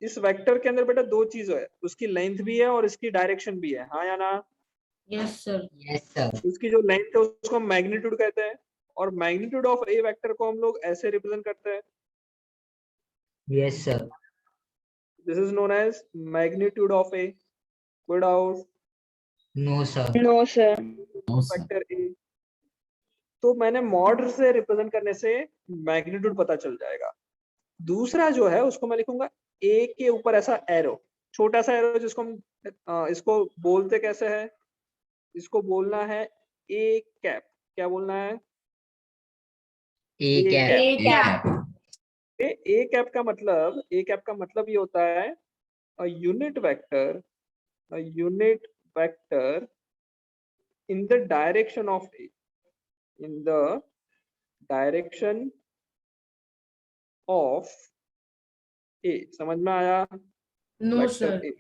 [SPEAKER 1] इस वेक्टर के अंदर बेटा दो चीज है, उसकी लेंथ भी है और इसकी डायरेक्शन भी है। हाँ या ना?
[SPEAKER 4] Yes, sir.
[SPEAKER 3] Yes, sir.
[SPEAKER 1] उसकी जो लेंथ है उसको हम मैग्नीट्यूड कहते हैं, और मैग्नीट्यूड ऑफ ए वेक्टर को हम लोग ऐसे रिप्रेजेंट करते हैं,
[SPEAKER 3] Yes, sir.
[SPEAKER 1] This is known as magnitude of A. Good out.
[SPEAKER 3] No, sir.
[SPEAKER 5] No, sir.
[SPEAKER 2] No sir,
[SPEAKER 1] vector A, तो मैंने मॉड से रिप्रेजेंट करने से मैग्नीट्यूड पता चल जाएगा। दूसरा जो है उसको मैं लिखूंगा ए के ऊपर ऐसा एरो, छोटा सा एरो, जिसको हम इसको बोलते कैसे है, इसको बोलना है ए कैप। क्या बोलना है?
[SPEAKER 3] A cap.
[SPEAKER 4] A
[SPEAKER 2] A
[SPEAKER 4] cap.
[SPEAKER 2] Cap,
[SPEAKER 1] A cap का मतलब, ए कैप का मतलब ये होता है a unit vector in the direction of a, in the direction of a। समझ में आया?
[SPEAKER 4] No,
[SPEAKER 1] vector
[SPEAKER 4] sir.
[SPEAKER 1] ए।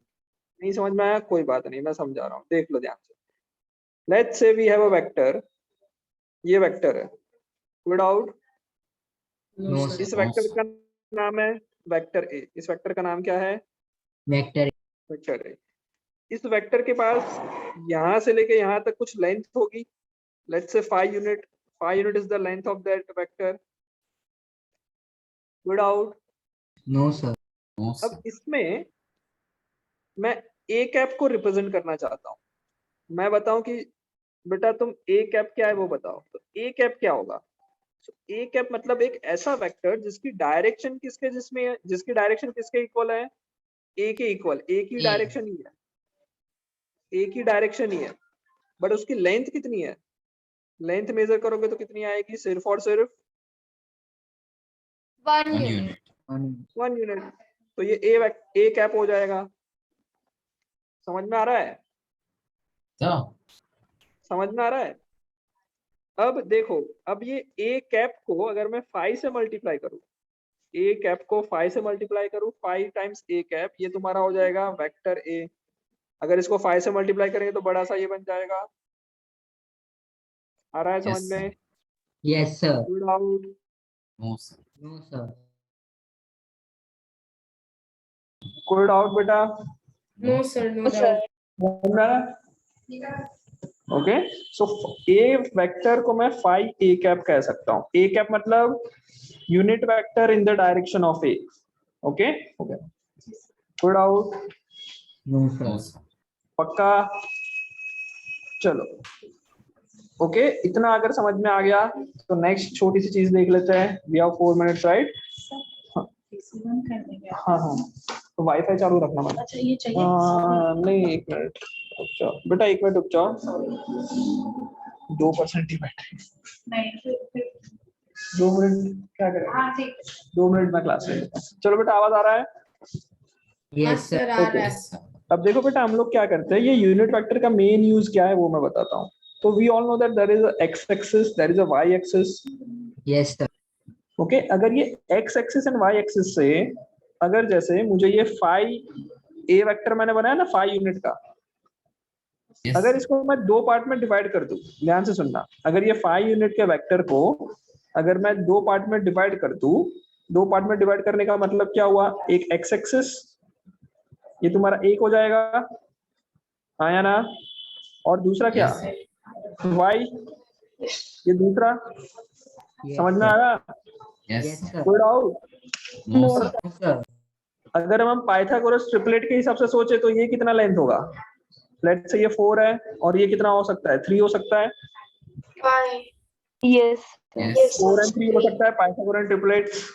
[SPEAKER 1] नहीं समझ में आया, कोई बात नहीं, मैं समझा रहा हूँ, देख लो ध्यान से। Let's say we have a vector, ये वेक्टर है, without,
[SPEAKER 4] No,
[SPEAKER 3] No,
[SPEAKER 4] sir.
[SPEAKER 3] sir.
[SPEAKER 1] इस वेक्टर का नाम है वेक्टर ए। इस वेक्टर का नाम क्या है?
[SPEAKER 3] Vector.
[SPEAKER 1] Vector A. इस वेक्टर के पास यहाँ से लेके यहाँ तक कुछ लेंथ होगी, let's say 5 unit. 5 unit is the length of that vector, without.
[SPEAKER 3] No, sir.
[SPEAKER 2] No
[SPEAKER 1] अब
[SPEAKER 2] सर,
[SPEAKER 1] इसमें मैं ए कैप को रिप्रेजेंट करना चाहता हूँ। मैं बताऊं कि बेटा तुम ए कैप क्या है वो बताओ, तो ए कैप क्या होगा? ए कैप मतलब एक ऐसा वेक्टर जिसकी डायरेक्शन किसके जिसमें है, जिसकी डायरेक्शन किसके इक्वल है, ए के इक्वल। ए की
[SPEAKER 3] A.
[SPEAKER 1] डायरेक्शन ही है, ए की डायरेक्शन ही है, बट उसकी लेंथ कितनी है? लेंथ मेजर करोगे तो कितनी आएगी? सिर्फ और सिर्फ
[SPEAKER 5] One
[SPEAKER 2] one
[SPEAKER 5] unit.
[SPEAKER 2] Unit
[SPEAKER 1] 1 unit, तो ये ए कैप हो जाएगा। समझ में आ रहा है?
[SPEAKER 2] तो
[SPEAKER 1] समझ में आ रहा है? अब देखो, अब ये ए कैप को अगर मैं 5 से मल्टीप्लाई करूं, ए कैप को 5 से मल्टीप्लाई करूं, 5 टाइम्स ए कैप, ये तुम्हारा हो जाएगा वेक्टर ए। अगर इसको 5 से मल्टीप्लाई करेंगे तो बड़ा सा ये बन जाएगा। आ रहा है समझ
[SPEAKER 2] Yes,
[SPEAKER 1] में?
[SPEAKER 3] Yes, sir.
[SPEAKER 1] Ruled out.
[SPEAKER 2] No sir,
[SPEAKER 3] No, sir.
[SPEAKER 1] कोई डाउट बेटा?
[SPEAKER 4] No, sir. No
[SPEAKER 5] Sir.
[SPEAKER 4] doubt.
[SPEAKER 1] Okay, so A vector को मैं 5 ए कैप कह सकता हूँ। ए कैप मतलब unit vector in the direction of A. Okay, कोई doubt?
[SPEAKER 3] No,
[SPEAKER 2] no
[SPEAKER 3] sir.
[SPEAKER 2] Sir,
[SPEAKER 1] पक्का? चलो, ओके, इतना अगर समझ में आ गया तो नेक्स्ट छोटी सी चीज देख लेते हैं। We have 4 minutes, right? हाँ हाँ, तो वाईफाई चालू रखना मत।
[SPEAKER 7] अच्छा ये चाहिए।
[SPEAKER 1] नहीं, 1 मिनट रुक जाओ बेटा, 1 मिनट रुक जाओ। 2% ही बैटरी।
[SPEAKER 7] नहीं फिर
[SPEAKER 1] 2 मिनट क्या करें?
[SPEAKER 7] हाँ ठीक है।
[SPEAKER 1] 2 मिनट में क्लास ले लेता हूं। चलो बेटा, आवाज आ रहा है?
[SPEAKER 3] Yes, sir.
[SPEAKER 4] Sir, आ रहा है।
[SPEAKER 2] यस सर,
[SPEAKER 1] अब देखो बेटा, हम लोग क्या करते हैं, ये यूनिट वेक्टर का मेन यूज क्या है वो मैं बताता हूँ। तो we all know that there is a X axis, there is a Y axis.
[SPEAKER 3] Yes, sir.
[SPEAKER 1] Okay, अगर ये X axis and Y axis से, अगर जैसे मुझे ये 5 ए वेक्टर मैंने बनाया ना 5 यूनिट का,
[SPEAKER 2] यस
[SPEAKER 1] अगर इसको मैं 2 पार्ट में डिवाइड कर दूं, ध्यान से सुनना, अगर ये 5 यूनिट के वेक्टर को अगर मैं 2 पार्ट में डिवाइड कर दूं, 2 पार्ट में डिवाइड करने का मतलब क्या हुआ, एक एक्स एक्सिस ये तुम्हारा एक हो जाएगा, आया ना, और दूसरा क्या, वाई ये दूसरा।
[SPEAKER 3] Yes,
[SPEAKER 1] समझ में
[SPEAKER 3] sir.
[SPEAKER 1] आया?
[SPEAKER 2] Yes
[SPEAKER 3] Yes,
[SPEAKER 2] sir,
[SPEAKER 3] sir.
[SPEAKER 1] कोई doubt?
[SPEAKER 2] No sir,
[SPEAKER 3] No, sir.
[SPEAKER 1] अगर हम पाइथागोरस ट्रिपलेट के हिसाब से सोचे तो ये कितना लेंथ होगा? लेट्स से ये 4 है और ये कितना हो सकता है, 3 हो सकता है।
[SPEAKER 5] Yes.
[SPEAKER 2] यस
[SPEAKER 1] 4 and 3 हो सकता है Pythagorean triplets.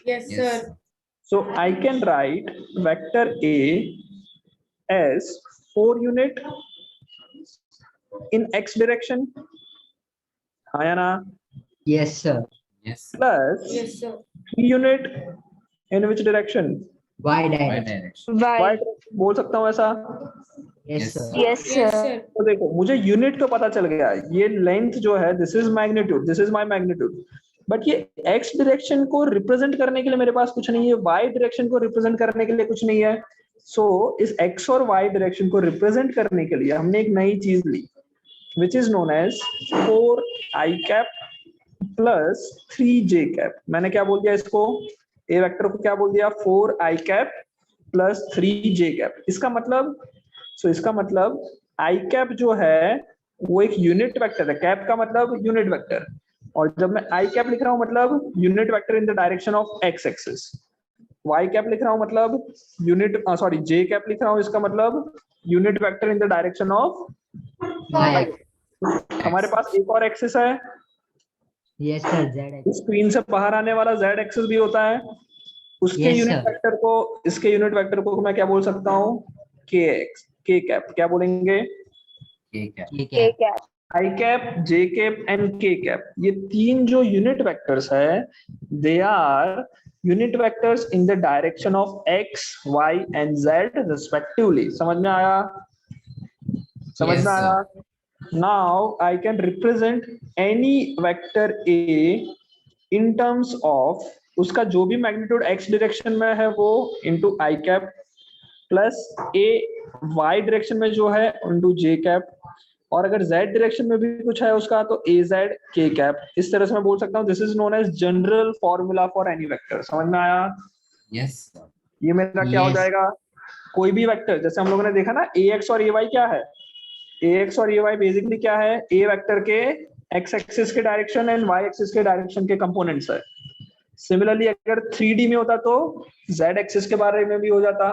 [SPEAKER 4] Yes,
[SPEAKER 2] yes
[SPEAKER 4] sir.
[SPEAKER 1] So I can write vector A as 4 unit in x direction, हाँ या ना,
[SPEAKER 3] Yes, sir.
[SPEAKER 2] Yes
[SPEAKER 1] plus
[SPEAKER 4] Yes, sir.
[SPEAKER 1] 3 unit in which direction?
[SPEAKER 3] Y
[SPEAKER 2] Y
[SPEAKER 3] direction.
[SPEAKER 2] Direction,
[SPEAKER 1] y
[SPEAKER 5] Y.
[SPEAKER 1] direction बोल सकता हूँ ऐसा।
[SPEAKER 3] Yes,
[SPEAKER 2] Yes,
[SPEAKER 3] sir.
[SPEAKER 2] sir.
[SPEAKER 5] Yes,
[SPEAKER 4] Yes,
[SPEAKER 5] sir.
[SPEAKER 4] sir.
[SPEAKER 1] तो देखो, मुझे यूनिट तो पता चल गया, ये लेंथ जो है this is magnitude, this is my magnitude, but ये x डायरेक्शन को रिप्रेजेंट करने के लिए मेरे पास कुछ नहीं है, y डायरेक्शन को रिप्रेजेंट करने के लिए कुछ नहीं है। सो इस x और y डायरेक्शन को रिप्रेजेंट करने के लिए हमने एक नई चीज ली which is known as 4i cap plus 3j cap। मैंने क्या बोल दिया इसको, ए वेक्टर को क्या बोल दिया, 4i cap plus 3j cap। इसका मतलब, इसका मतलब i cap जो है वो एक यूनिट वेक्टर है, कैप का मतलब यूनिट वेक्टर, और जब मैं i cap लिख रहा हूँ मतलब unit vector in the direction of x axis, y cap लिख रहा हूँ मतलब यूनिट, सॉरी j cap लिख रहा हूँ, इसका मतलब unit vector in the direction of,
[SPEAKER 3] Y.
[SPEAKER 1] हमारे पास एक और एक्सिस है,
[SPEAKER 3] Yes, sir. Z axis.
[SPEAKER 1] Screen से बाहर आने वाला z एक्सिस भी होता है, उसके
[SPEAKER 3] Yes,
[SPEAKER 1] यूनिट
[SPEAKER 3] sir.
[SPEAKER 1] वेक्टर को, इसके यूनिट वेक्टर को मैं क्या बोल सकता हूँ, k कैप, क्या बोलेंगे,
[SPEAKER 2] ठीक है,
[SPEAKER 3] ठीक
[SPEAKER 5] K
[SPEAKER 3] है.
[SPEAKER 5] cap.
[SPEAKER 1] i cap, j cap and k cap, ये तीन जो यूनिट वेक्टर्स है they are unit vectors in the direction of x, y and z respectively. समझ में आया? समझ
[SPEAKER 2] Yes,
[SPEAKER 1] में
[SPEAKER 2] sir.
[SPEAKER 1] आया? Now I can represent any vector A in terms of उसका जो भी मैग्नीट्यूड x डायरेक्शन में है वो into i cap plus a y direction में जो है into j कैप, और अगर z डायरेक्शन में भी कुछ है उसका तो a z k कैप। इस तरह से मैं बोल सकता हूँ this is known as general formula for any vector. समझ में आया?
[SPEAKER 2] यस सर,
[SPEAKER 1] ये मेरा क्या हो
[SPEAKER 3] Yes.
[SPEAKER 1] जाएगा, कोई भी वेक्टर, जैसे हम लोगों ने देखा ना ax और ay क्या है, ax और ay बेसिकली क्या है, a वेक्टर के x एक्सिस के डायरेक्शन एंड y एक्सिस के डायरेक्शन के कंपोनेंट्स है। सिमिलरली अगर 3D में होता तो z एक्सिस के बारे में भी हो जाता।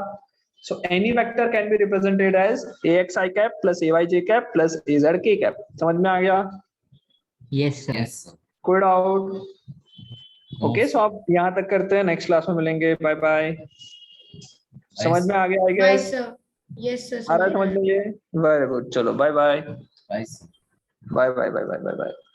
[SPEAKER 1] So any vector can be represented as ax i cap plus ay j cap plus az k cap. समझ में आ गया?
[SPEAKER 3] Yes, sir.
[SPEAKER 2] यस सर,
[SPEAKER 1] कोई डाउट? ओके, सो आप यहाँ तक करते हैं, नेक्स्ट क्लास में मिलेंगे, बाय बाय। समझ में आ गया I
[SPEAKER 4] Bye,
[SPEAKER 1] guess?
[SPEAKER 4] sir. Yes, sir.
[SPEAKER 1] आ रहा है समझ में ये? वेरी गुड, चलो bye bye
[SPEAKER 2] bye sir.
[SPEAKER 1] Bye bye bye bye bye bye.